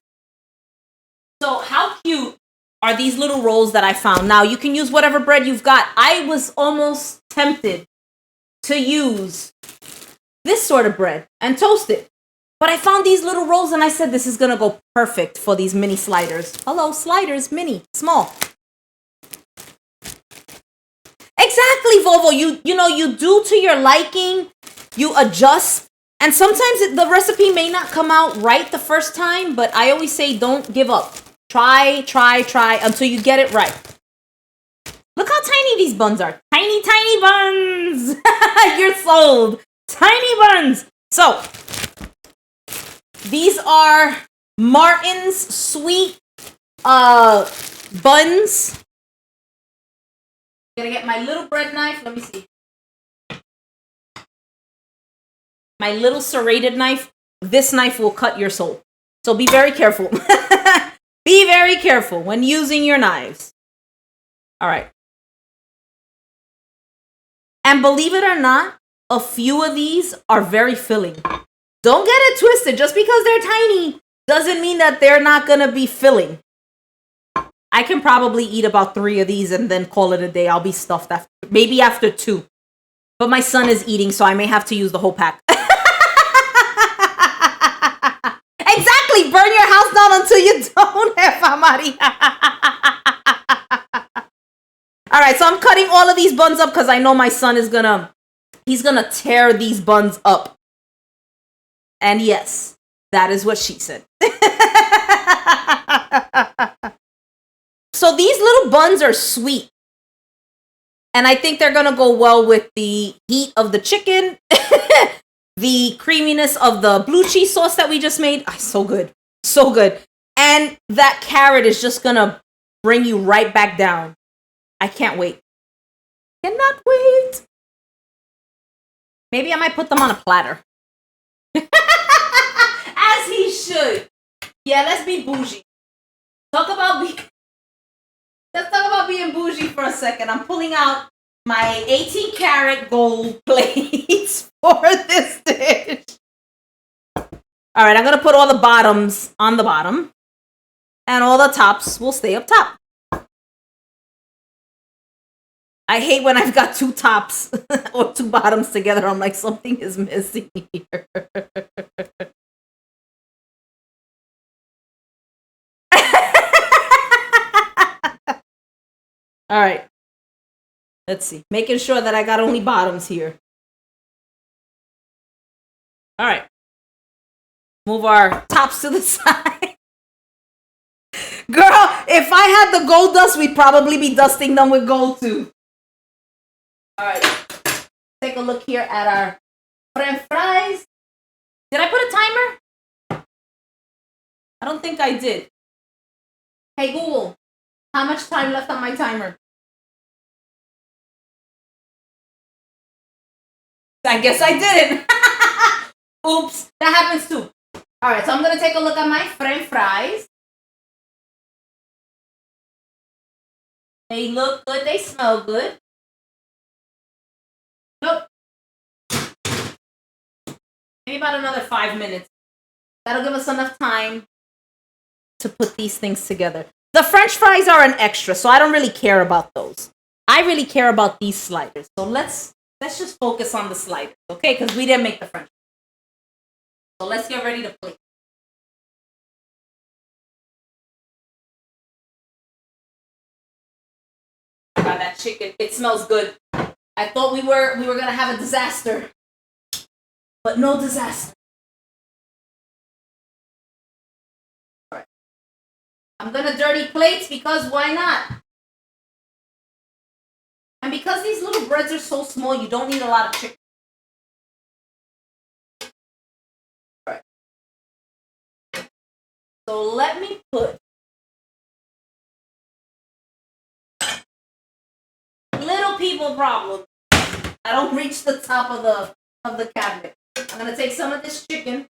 So how cute are these little rolls that I found? Now, you can use whatever bread you've got. I was almost tempted to use this sort of bread and toast it. But I found these little rolls and I said, this is going to go perfect for these mini sliders. Hello, sliders, mini, small. Exactly, Volvo. You do to your liking, you adjust. And sometimes the recipe may not come out right the first time, but I always say don't give up. Try until you get it right. Look how tiny these buns are. Tiny, tiny buns. You're sold. Tiny buns. So, these are Martin's sweet buns. I'm gonna get my little bread knife. Let me see. My little serrated knife. This knife will cut your soul. So be very careful. Be very careful when using your knives. All right. And believe it or not, a few of these are very filling. Don't get it twisted. Just because they're tiny doesn't mean that they're not going to be filling. I can probably eat about 3 of these and then call it a day. I'll be stuffed maybe after 2. But my son is eating, so I may have to use the whole pack. Exactly. Burn your house down until you don't have Maria. All right, so I'm cutting all of these buns up because I know my son is he's gonna tear these buns up. And yes, that is what she said. So these little buns are sweet. And I think they're gonna go well with the heat of the chicken, the creaminess of the blue cheese sauce that we just made. So good. So good. And that carrot is just gonna bring you right back down. I can't wait. Cannot wait. Maybe I might put them on a platter. As he should. Yeah, let's be bougie. Let's talk about being bougie for a second. I'm pulling out my 18 karat gold plates for this dish. All right, I'm going to put all the bottoms on the bottom. And all the tops will stay up top. I hate when I've got two tops or two bottoms together. I'm like, something is missing here. All right. Let's see. Making sure that I got only bottoms here. All right. Move our tops to the side. Girl, if I had the gold dust, we'd probably be dusting them with gold too. All right. Take a look here at our French fries. Did I put a timer? I don't think I did. Hey, Google, how much time left on my timer? I guess I didn't. Oops, that happens too. All right, so I'm going to take a look at my French fries. They look good. They smell good. Nope. Maybe about another 5 minutes. That'll give us enough time to put these things together. The French fries are an extra, so I don't really care about those. I really care about these sliders. So let's just focus on the sliders, okay? Because we didn't make the French fries. So let's get ready to plate. By that chicken, it smells good. I thought we were gonna have a disaster, but no disaster. All right. I'm gonna dirty plates because why not? And because these little breads are so small, you don't need a lot of chicken. All right. So let me put little people problem. I don't reach the top of the cabinet. I'm gonna take some of this chicken.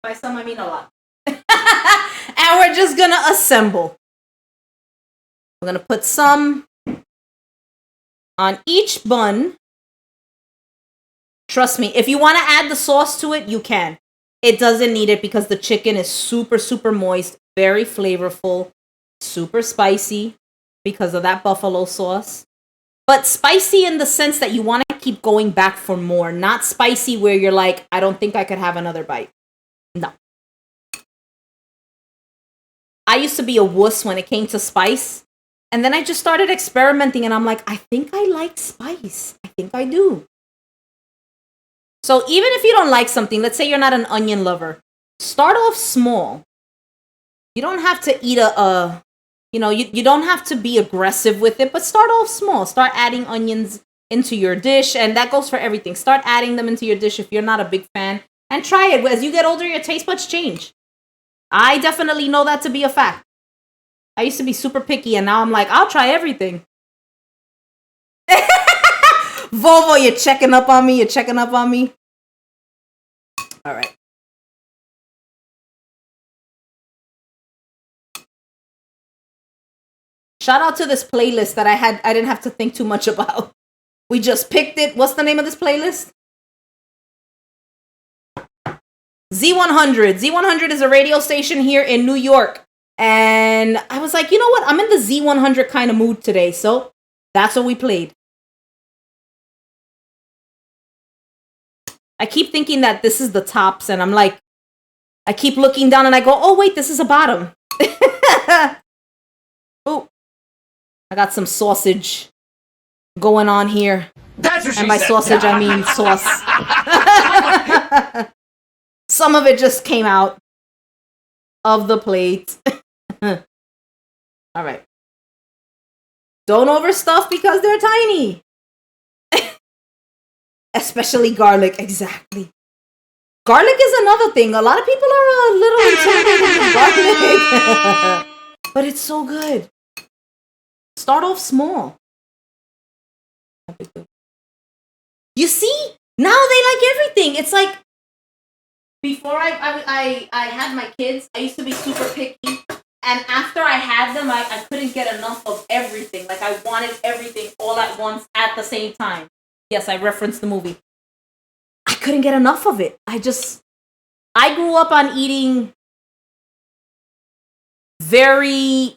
By some, I mean a lot. And we're just gonna assemble. We're gonna put some on each bun. Trust me, if you want to add the sauce to it, you can. It doesn't need it because the chicken is super, super moist, very flavorful, super spicy because of that buffalo sauce. But spicy in the sense that you want to keep going back for more, not spicy where you're like, I don't think I could have another bite. No. I used to be a wuss when it came to spice. And then I just started experimenting and I'm like, I think I like spice. I think I do. So even if you don't like something, let's say you're not an onion lover, start off small. You don't have to eat you don't have to be aggressive with it, but start off small. Start adding onions into your dish, and that goes for everything. Start adding them into your dish if you're not a big fan, and try it. As you get older, your taste buds change. I definitely know that to be a fact. I used to be super picky, and now I'm like, I'll try everything. Volvo, you're checking up on me. You're checking up on me. All right. Shout out to this playlist that I didn't have to think too much about. We just picked it. What's the name of this playlist? Z100. Z100 is a radio station here in New York. And I was like, you know what? I'm in the Z100 kind of mood today. So that's what we played. I keep thinking that this is the tops. And I'm like, I keep looking down and I go, oh, wait, this is a bottom. Oh, I got some sausage going on here. That's what she And by said. sausage, I mean sauce. Some of it just came out of the plate. All right. Don't overstuff because they're tiny. Especially garlic. Exactly. Garlic is another thing. A lot of people are a little intimidated with garlic. But it's so good. Start off small. You see? Now they like everything. It's like before I had my kids, I used to be super picky. And after I had them, I couldn't get enough of everything. Like I wanted everything all at once at the same time. Yes, I referenced the movie. I couldn't get enough of it. I grew up on eating very,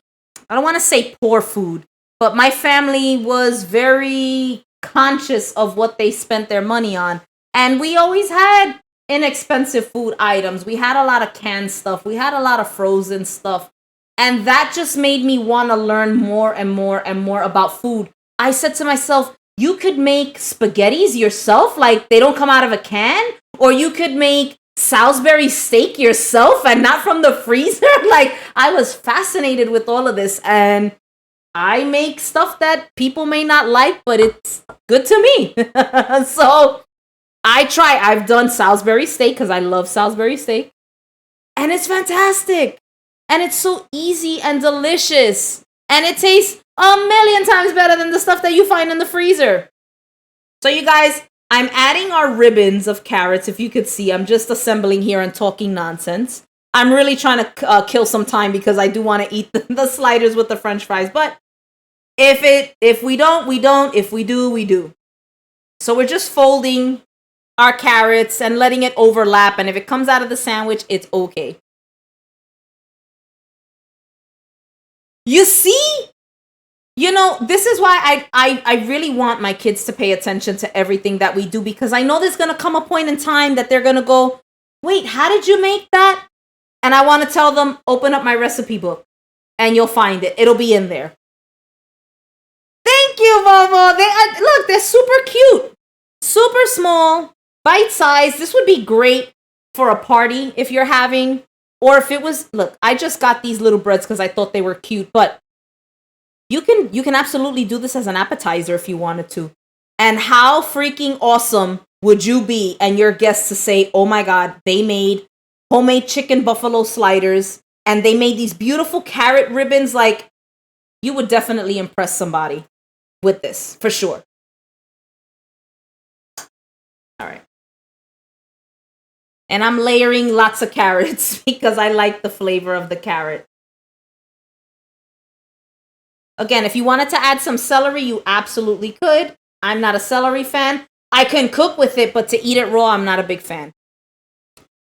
I don't want to say poor food, but my family was very conscious of what they spent their money on. And we always had inexpensive food items. We had a lot of canned stuff. We had a lot of frozen stuff. And that just made me want to learn more and more and more about food. I said to myself, you could make spaghettis yourself, like they don't come out of a can, or you could make Salisbury steak yourself and not from the freezer. Like I was fascinated with all of this, and I make stuff that people may not like, but it's good to me. So I've done Salisbury steak because I love Salisbury steak, and it's fantastic, and it's so easy and delicious, and it tastes a million times better than the stuff that you find in the freezer. So you guys, I'm adding our ribbons of carrots. If you could see, I'm just assembling here and talking nonsense. I'm really trying to kill some time because I do want to eat the sliders with the French fries. But if we don't, we don't. If we do, we do. So we're just folding our carrots and letting it overlap. And if it comes out of the sandwich, it's okay. You see? You know, this is why I really want my kids to pay attention to everything that we do, because I know there's going to come a point in time that they're going to go, wait, how did you make that? And I want to tell them, open up my recipe book and you'll find it. It'll be in there. Thank you, Bobo. Look, they're super cute. Super small, bite-sized. This would be great for a party if you're having, or if it was, look, I just got these little breads because I thought they were cute, but you can absolutely do this as an appetizer if you wanted to. And how freaking awesome would you be and your guests to say, oh my God, they made homemade chicken buffalo sliders and they made these beautiful carrot ribbons. Like, you would definitely impress somebody with this, for sure. All right. And I'm layering lots of carrots because I like the flavor of the carrot. Again, if you wanted to add some celery, you absolutely could. I'm not a celery fan. I can cook with it, but to eat it raw, I'm not a big fan.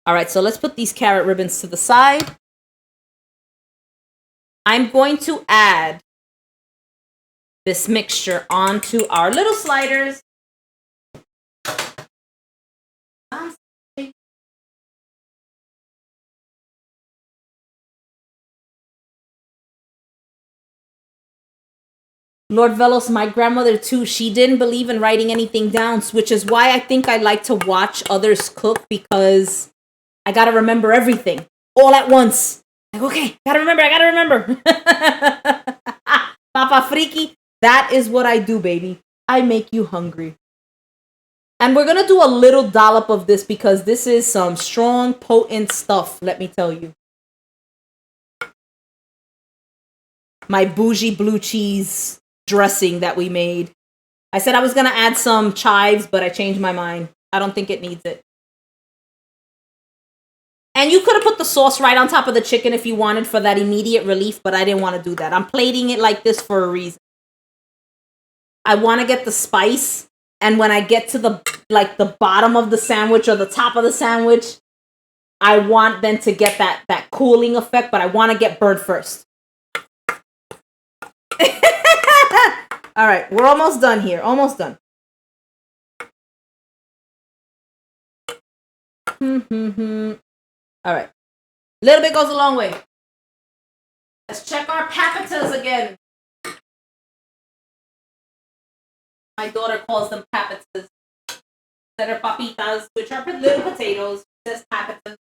All right, so let's put these carrot ribbons to the side. I'm going to add this mixture onto our little sliders. Lord Velos, my grandmother too, she didn't believe in writing anything down, which is why I think I like to watch others cook, because I got to remember everything all at once. Like, okay, I got to remember. Papa Friki, that is what I do, baby. I make you hungry. And we're going to do a little dollop of this because this is some strong, potent stuff, let me tell you. My bougie blue cheese dressing that we made. I said I was going to add some chives, but I changed my mind. I don't think it needs it. And you could have put the sauce right on top of the chicken if you wanted for that immediate relief, but I didn't want to do that. I'm plating it like this for a reason. I want to get the spice, and when I get to the bottom of the sandwich or the top of the sandwich, I want then to get that cooling effect, but I want to get burnt first. All right, we're almost done here. Almost done. All right. Little bit goes a long way. Let's check our papitas again. My daughter calls them papitas. That are papitas, which are little potatoes. It says papitas.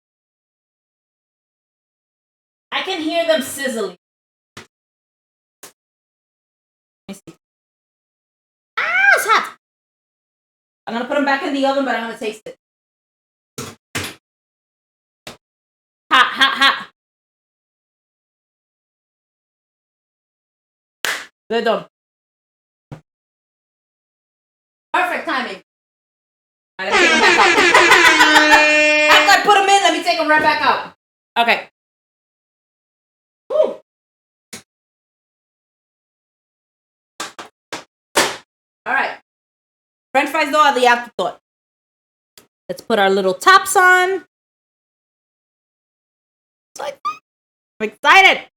I can hear them sizzling. Let me see. Ah, it's hot. I'm going to put them back in the oven, but I'm going to taste it. Hot, hot, hot. They're done. Perfect timing. All right, let me take them back out. After I put them in, let me take them right back out. Okay. Woo. All right. French fries, though, are the afterthought. Let's put our little tops on. I'm excited.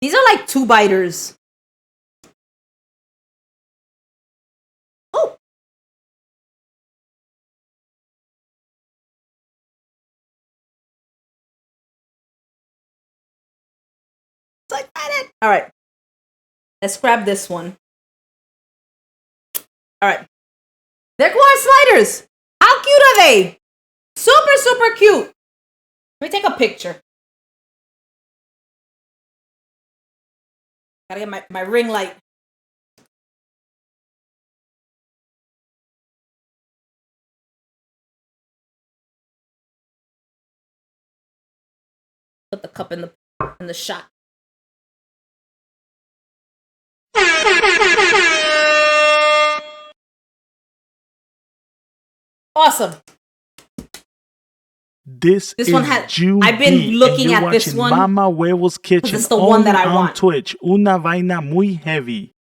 These are like 2-biters. Oh. So excited. All right. Let's grab this one. All right. They're corn sliders. How cute are they? Super, super cute. Let me take a picture. Gotta get my ring light. Put the cup in the shot. Awesome. This one has. I've been looking at this one. Mama Huevos Kitchen. This is the one that I want. Twitch. Una vaina muy heavy.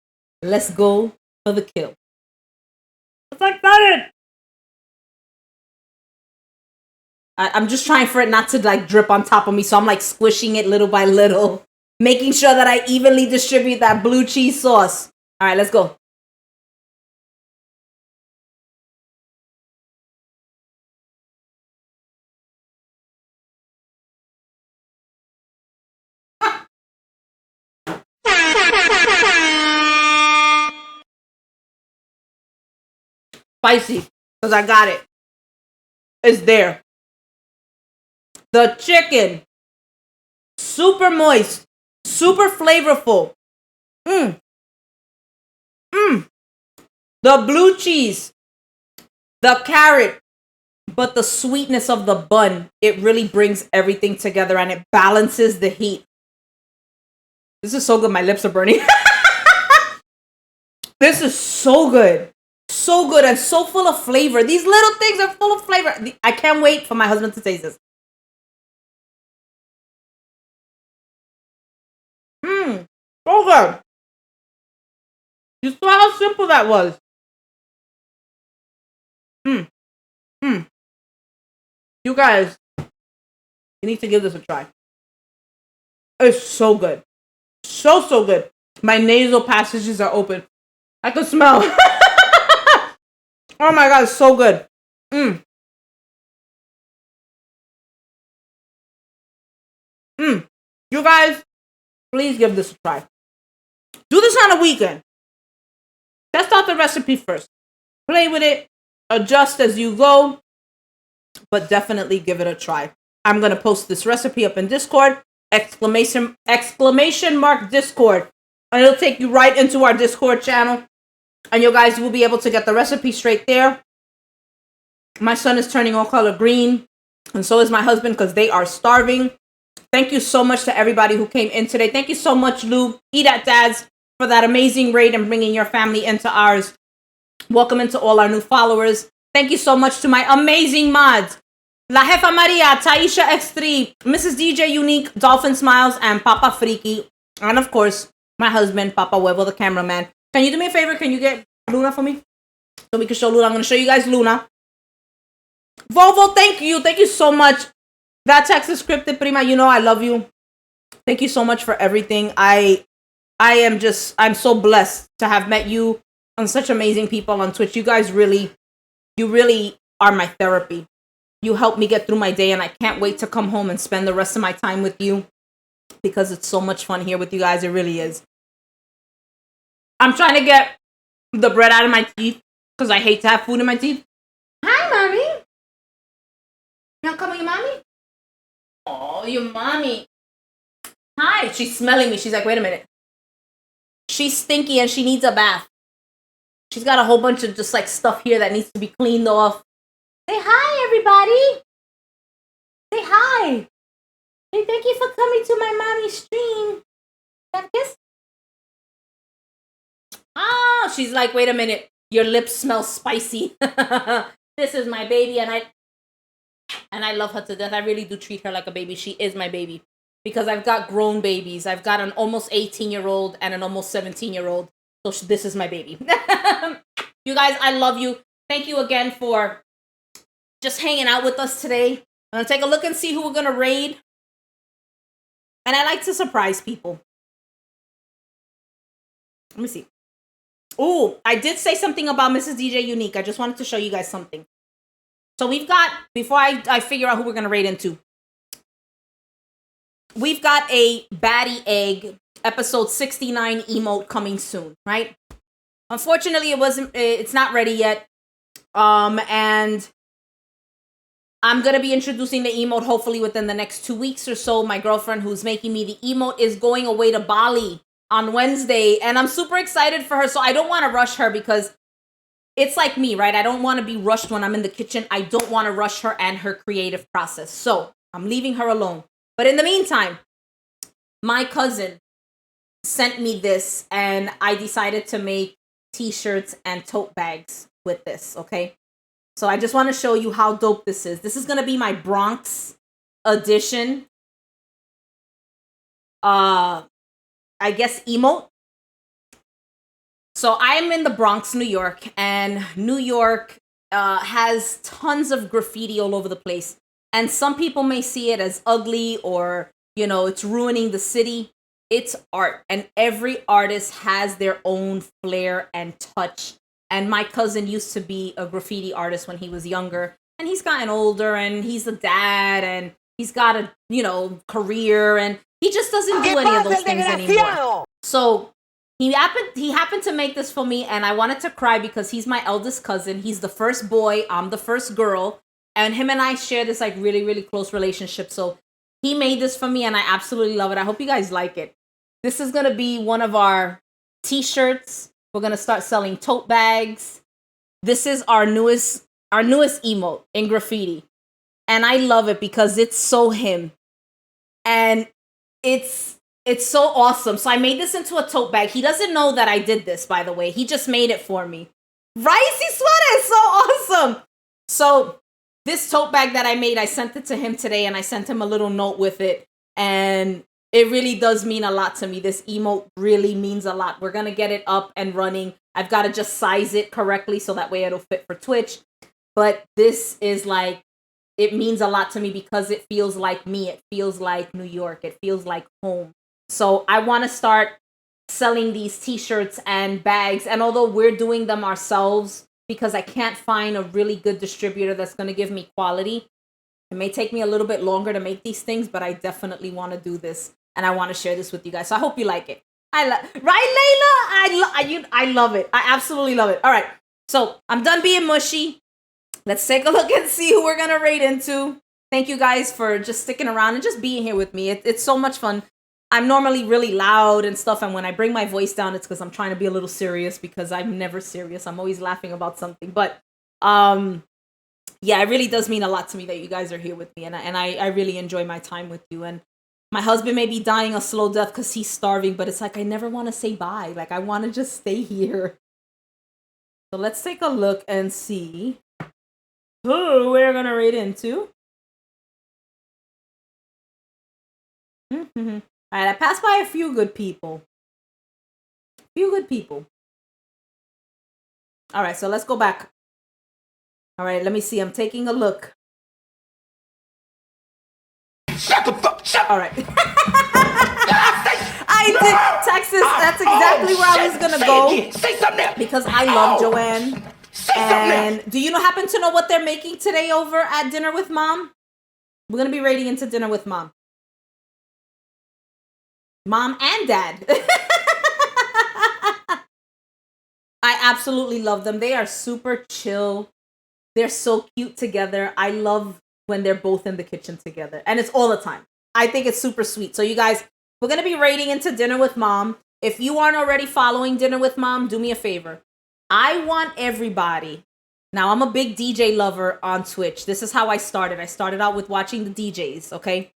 Let's go for the kill. It's excited. I'm just trying for it not to like drip on top of me, so I'm like squishing it little by little, making sure that I evenly distribute that blue cheese sauce. All right, let's go. Spicy, because I got it. It's there. The chicken, super moist, super flavorful. The blue cheese, the carrot, but the sweetness of the bun, it really brings everything together and it balances the heat. This is so good. My lips are burning. This is so good. So good and so full of flavor. These little things are full of flavor. I can't wait for my husband to taste this. So good. You saw how simple that was. You guys, you need to give this a try. It's so good. So good. My nasal passages are open. I can smell. Oh my God, it's so good. You guys, please give this a try. Do this on a weekend. Test out the recipe first. Play with it. Adjust as you go. But definitely give it a try. I'm going to post this recipe up in Discord. Exclamation mark Discord. And it'll take you right into our Discord channel. And you guys will be able to get the recipe straight there. My son is turning all color green. And so is my husband because they are starving. Thank you so much to everybody who came in today. Thank you so much, Lou. Eat at Dad's for that amazing raid and bringing your family into ours. Welcome into all our new followers. Thank you so much to my amazing mods. La Jefa Maria, Taisha X3, Mrs. DJ Unique, Dolphin Smiles, and Papa Freaky. And of course, my husband, Papa Huevo, the cameraman. Can you do me a favor? Can you get Luna for me? So we can show Luna. I'm going to show you guys Luna. Volvo, thank you. Thank you so much. That text is scripted, prima. You know I love you. Thank you so much for everything. I'm so blessed to have met you and such amazing people on Twitch. You guys really are my therapy. You help me get through my day, and I can't wait to come home and spend the rest of my time with you because it's so much fun here with you guys. It really is. I'm trying to get the bread out of my teeth because I hate to have food in my teeth. Hi, Mommy. You want to come with your mommy? Oh, your mommy. Hi. She's smelling me. She's like, wait a minute. She's stinky and she needs a bath. She's got a whole bunch of just like stuff here that needs to be cleaned off. Say hi, everybody. Say hi. Hey, thank you for coming to my mommy's stream. Got a kiss? Oh, she's like, wait a minute. Your lips smell spicy. This is my baby, and I love her to death. I really do treat her like a baby. She is my baby because I've got grown babies. I've got an almost 18-year-old and an almost 17-year-old. So this is my baby. You guys, I love you. Thank you again for just hanging out with us today. I'm going to take a look and see who we're going to raid. And I like to surprise people. Let me see. Oh, I did say something about Mrs. DJ Unique. I just wanted to show you guys something. So we've got, before I figure out who we're going to raid into, we've got a Batty Egg episode 69 emote coming soon, right? Unfortunately, it's not ready yet. And I'm going to be introducing the emote hopefully within the next 2 weeks or so. My girlfriend who's making me the emote is going away to Bali on Wednesday, and I'm super excited for her. So I don't want to rush her because it's like me, right? I don't want to be rushed when I'm in the kitchen. I don't want to rush her and her creative process. So I'm leaving her alone. But in the meantime, my cousin sent me this, and I decided to make t-shirts and tote bags with this, okay? So I just want to show you how dope this is. This is going to be my Bronx edition. I guess emote. So I'm in the Bronx, New York, and New York has tons of graffiti all over the place. And some people may see it as ugly or, you know, it's ruining the city. It's art, and every artist has their own flair and touch. And my cousin used to be a graffiti artist when he was younger, and he's gotten older, and he's a dad, and he's got a, you know, career, and he just doesn't do any of those things anymore. So he happened to make this for me, and I wanted to cry because he's my eldest cousin. He's the first boy, I'm the first girl, and him and I share this like really, really close relationship. So he made this for me, and I absolutely love it. I hope you guys like it. This is going to be one of our t-shirts. We're going to start selling tote bags. This is our newest emote in graffiti. And I love it because it's so him. And it's so awesome. So I made this into a tote bag. He doesn't know that I did this, by the way. He just made it for me. Right? See, sweater is so awesome. So this tote bag that I made, I sent it to him today, and I sent him a little note with it. And it really does mean a lot to me. This emote really means a lot. We're going to get it up and running. I've got to just size it correctly so that way it'll fit for Twitch. But this is like, it means a lot to me because it feels like me. It feels like New York. It feels like home. So I want to start selling these t-shirts and bags. And although we're doing them ourselves because I can't find a really good distributor that's going to give me quality, it may take me a little bit longer to make these things, but I definitely want to do this. And I want to share this with you guys. So I hope you like it. Right, Layla? I love it. I absolutely love it. All right. So I'm done being mushy. Let's take a look and see who we're going to raid into. Thank you guys for just sticking around and just being here with me. It's so much fun. I'm normally really loud and stuff. And when I bring my voice down, it's because I'm trying to be a little serious because I'm never serious. I'm always laughing about something. But yeah, it really does mean a lot to me that you guys are here with me. And I really enjoy my time with you. And my husband may be dying a slow death because he's starving, but it's like I never want to say bye. Like I want to just stay here. So let's take a look and see who we're going to raid into. All right, I passed by a few good people. All right, so let's go back. All right, let me see. I'm taking a look. Shut the fuck up. All right. I did. Texas, that's exactly where I was going to go. Say something else. Because I love Joanne. And do you happen to know what they're making today over at Dinner with Mom? We're going to be raiding into Dinner with Mom. Mom and Dad. I absolutely love them. They are super chill. They're so cute together. I love when they're both in the kitchen together. And it's all the time. I think it's super sweet. So you guys, we're going to be raiding into Dinner with Mom. If you aren't already following Dinner with Mom, do me a favor. I want everybody. Now, I'm a big DJ lover on Twitch. This is how I started. I started out with watching the DJs, okay?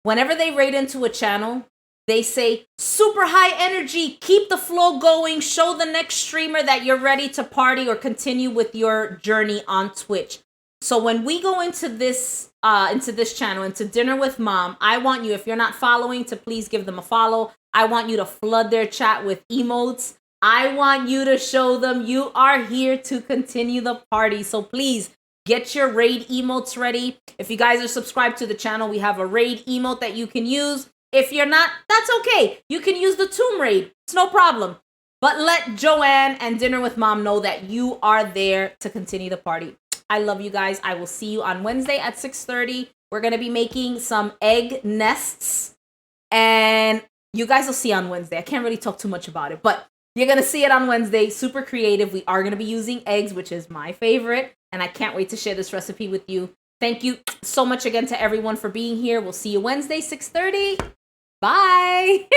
Whenever they raid into a channel, they say, super high energy, keep the flow going, show the next streamer that you're ready to party or continue with your journey on Twitch. So when we go into this channel, into Dinner with Mom, I want you, if you're not following, to please give them a follow. I want you to flood their chat with emotes. I want you to show them you are here to continue the party. So please get your raid emotes ready. If you guys are subscribed to the channel, we have a raid emote that you can use. If you're not, that's okay. You can use the Tomb Raid. It's no problem. But let Joanne and Dinner with Mom know that you are there to continue the party. I love you guys. I will see you on Wednesday at 6:30. We're going to be making some egg nests. And you guys will see on Wednesday. I can't really talk too much about it. But you're going to see it on Wednesday. Super creative. We are going to be using eggs, which is my favorite. And I can't wait to share this recipe with you. Thank you so much again to everyone for being here. We'll see you Wednesday, 6:30. Bye.